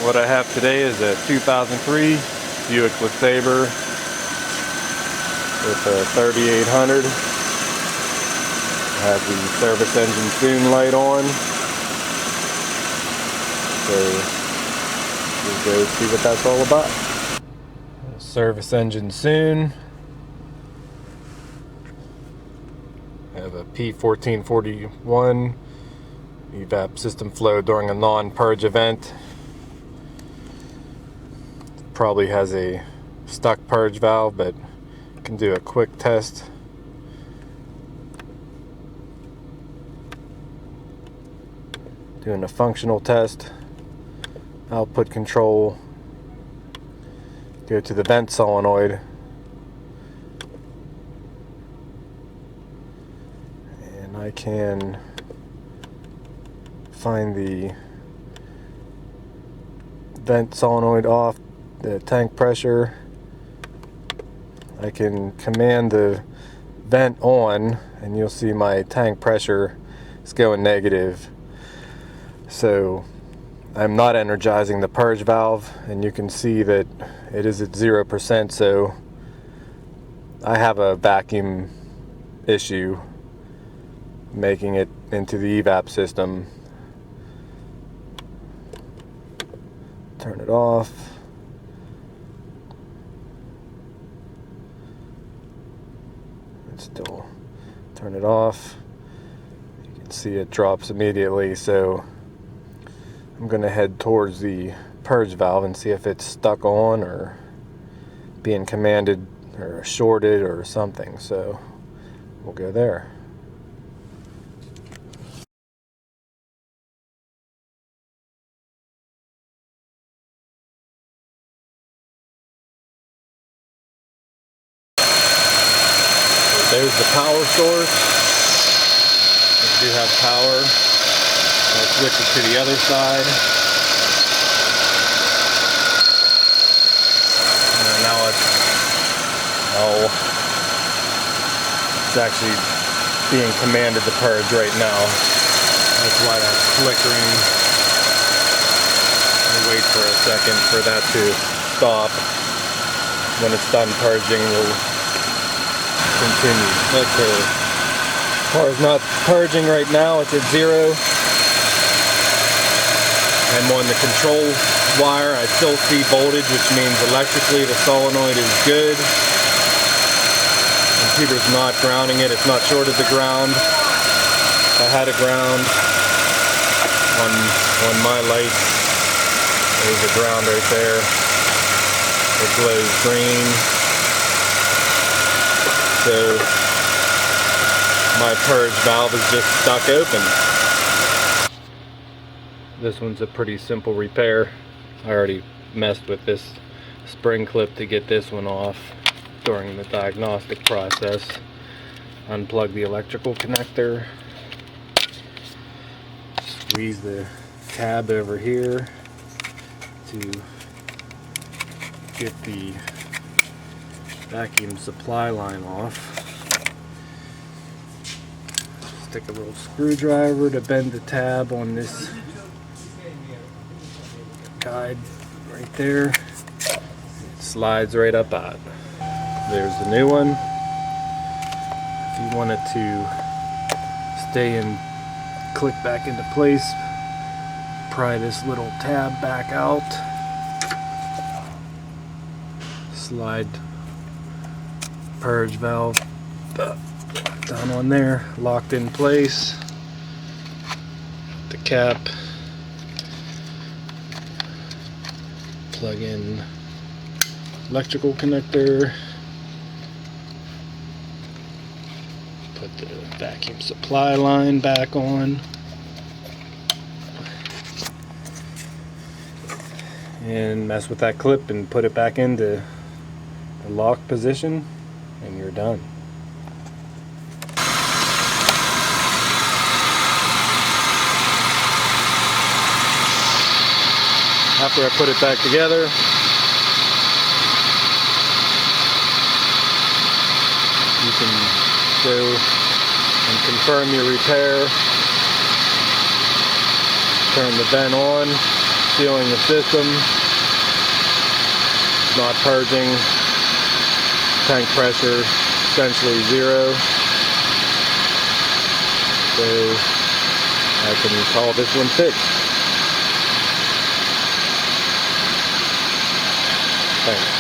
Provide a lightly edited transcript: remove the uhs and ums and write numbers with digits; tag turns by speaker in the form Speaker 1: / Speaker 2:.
Speaker 1: What I have today is a 2003 Buick LeSabre with a 3800. I have the service engine soon light on. So we'll go see what that's all about. Service engine soon. I have a P1441 evap system flow during a non-purge event. Probably has a stuck purge valve, but can do a quick test. Doing a functional test. Output control. Go to the vent solenoid. And I can find the vent solenoid off, the tank pressure. I can command the vent on, and you'll see my tank pressure is going negative. So I'm not energizing the purge valve, and you can see that it is at 0%, so I have a vacuum issue making it into the evap system. Turn it off. And still turn it off. You can see it drops immediately, so I'm going to head towards the purge valve and see if it's stuck on or being commanded or shorted or something. So we'll go there. There's the power source. We do have power. I'll switch it to the other side. And now it's actually being commanded to purge right now. That's why that's flickering. I'll wait for a second for that to stop. When it's done purging, we'll continue. Okay. Car's not purging right now, it's at 0. I'm on the control wire. I still see voltage, which means electrically the solenoid is good. The computer's not grounding it, it's not shorted the ground. If I had a ground on my light, there's a ground right there. It glows green. So my purge valve is just stuck open. This one's a pretty simple repair. I already messed with this spring clip to get this one off during the diagnostic process. Unplug the electrical connector. Squeeze the tab over here to get the vacuum supply line off. Stick a little screwdriver to bend the tab on this guide right there. It slides right up out. There's the new one. If you want it to stay and click back into place, pry this little tab back out. Slide purge valve down on there, locked in place. The cap, plug in electrical connector, put the vacuum supply line back on, and mess with that clip and put it back into the lock position, and you're done. After I put it back together, you can go and confirm your repair. Turn the vent on. sealing the system, not purging, tank pressure essentially zero. So I can call this one fixed. Thanks.